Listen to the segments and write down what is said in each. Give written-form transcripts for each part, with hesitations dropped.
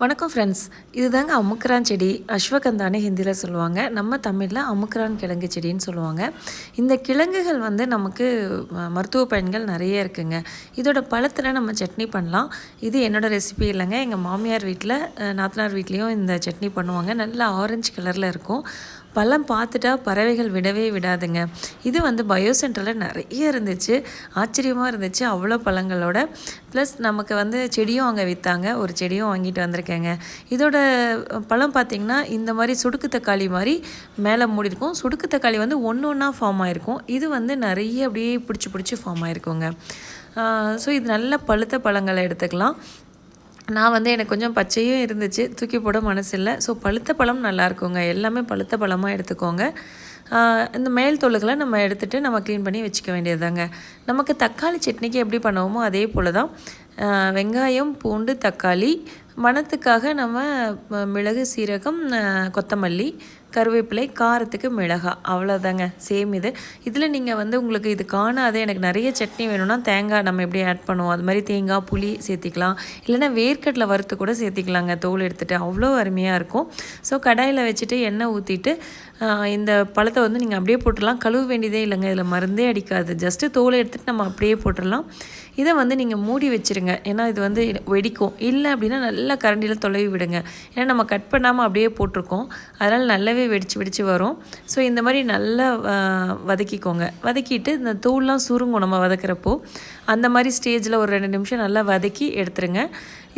வணக்கம் ஃப்ரெண்ட்ஸ். இதுதாங்க அமுக்குரான் செடி. அஸ்வகந்தான்னு ஹிந்தியில் சொல்லுவாங்க. நம்ம தமிழில் அமுக்குரான் கிழங்கு செடின்னு சொல்லுவாங்க. இந்த கிழங்குகள் வந்து நமக்கு மருத்துவ பயன்கள் நிறைய இருக்குங்க. இதோட பழத்தில் நம்ம சட்னி பண்ணலாம். இது என்னோடய ரெசிபி இல்லைங்க. எங்கள் மாமியார் வீட்டில் நாத்தனார் வீட்லேயும் இந்த சட்னி பண்ணுவாங்க. நல்லா ஆரஞ்சு கலரில் இருக்கும். பழம் பார்த்துட்டா பறவைகள் விடவே விடாதுங்க. இது வந்து பயோ சென்டரில் நிறைய இருந்துச்சு. ஆச்சரியமாக இருந்துச்சு அவ்வளோ பழங்களோட. ப்ளஸ் நமக்கு வந்து செடியும் அங்கே விற்றாங்க. ஒரு செடியும் வாங்கிட்டு வந்திருக்கேங்க. இதோட பழம் பார்த்திங்கன்னா இந்த மாதிரி சுடுக்கு தக்காளி மாதிரி மேலே மூடியிருக்கும். சுடுக்கு தக்காளி வந்து ஒன்று ஒன்றா ஃபார்ம் ஆகிருக்கும். இது வந்து நிறைய அப்படியே பிடிச்சி ஃபார்ம் ஆகிருக்குங்க. ஸோ இது நல்ல பழுத்த பழங்களை எடுத்துக்கலாம். நான் வந்து எனக்கு கொஞ்சம் பச்சையும் இருந்துச்சு, தூக்கி போட மனசு இல்லை. ஸோ பழுத்த பழம் நல்லாயிருக்குங்க. எல்லாமே பழுத்த பழமாக எடுத்துக்கோங்க. இந்த மேல் தோலுகளை நம்ம எடுத்துகிட்டு நம்ம க்ளீன் பண்ணி வச்சுக்க வேண்டியதுதாங்க. நமக்கு தக்காளி சட்னிக்கு எப்படி பண்ணுவோமோ அதே போல் தான். வெங்காயம், பூண்டு, தக்காளி, மணத்துக்காக நம்ம மிளகு, சீரகம், கொத்தமல்லி, கருவேப்பிலை, காரத்துக்கு மிளகாய், அவ்வளோதாங்க. சேம் இது. இதில் நீங்கள் வந்து உங்களுக்கு இது காணாது, எனக்கு நிறைய சட்னி வேணும்னா தேங்காய் நம்ம எப்படி ஆட் பண்ணுவோம் அது மாதிரி தேங்காய், புளி சேர்த்திக்கலாம். இல்லைன்னா வேர்க்கடலை வறுத்து கூட சேர்த்திக்கலாங்க தோல் எடுத்துகிட்டு. அவ்வளோ அருமையாக இருக்கும். ஸோ கடாயில் வச்சுட்டு எண்ணெய் ஊற்றிட்டு இந்த பழத்தை வந்து நீங்கள் அப்படியே போட்டுடலாம். கழுவ வேண்டியதே இல்லைங்க. இதில் மருந்தே அடிக்காது. ஜஸ்ட்டு தோலை எடுத்துகிட்டு நம்ம அப்படியே போட்டுடலாம். இதை வந்து நீங்கள் மூடி வச்சுருங்க. ஏன்னா இது வந்து வெடிக்கும். இல்லை அப்படின்னா நல்லா கரண்டியில் தொலைவி விடுங்க. ஏன்னா நம்ம கட் பண்ணாமல் அப்படியே போட்டிருக்கோம். அதனால் நல்லாவே வெடிச்சு வரும். ஸோ இந்த மாதிரி நல்லா வதக்கிக்கோங்க. வதக்கிட்டு இந்த தூள்லாம் சுருங்கும் நம்ம வதக்கிறப்போ. அந்த மாதிரி ஸ்டேஜில் ஒரு 2 நிமிஷம் நல்லா வதக்கி எடுத்துருங்க.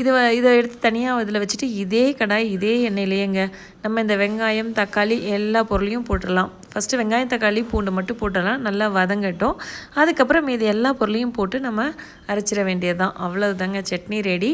இதை எடுத்து தனியாக இதில் வச்சுட்டு இதே கடாய் இதே எண்ணெயிலேயேங்க நம்ம இந்த வெங்காயம், தக்காளி எல்லா பொருளையும் போட்டுடலாம். ஃபஸ்ட்டு வெங்காயம், தக்காளி, பூண்டு மட்டும் போட்டுடலாம். நல்லா வதங்கட்டும். அதுக்கப்புறம் மீதி எல்லா பொருளையும் போட்டு நம்ம அரைச்சிட வேண்டியது தான். அவ்வளோதாங்க, சட்னி ரெடி.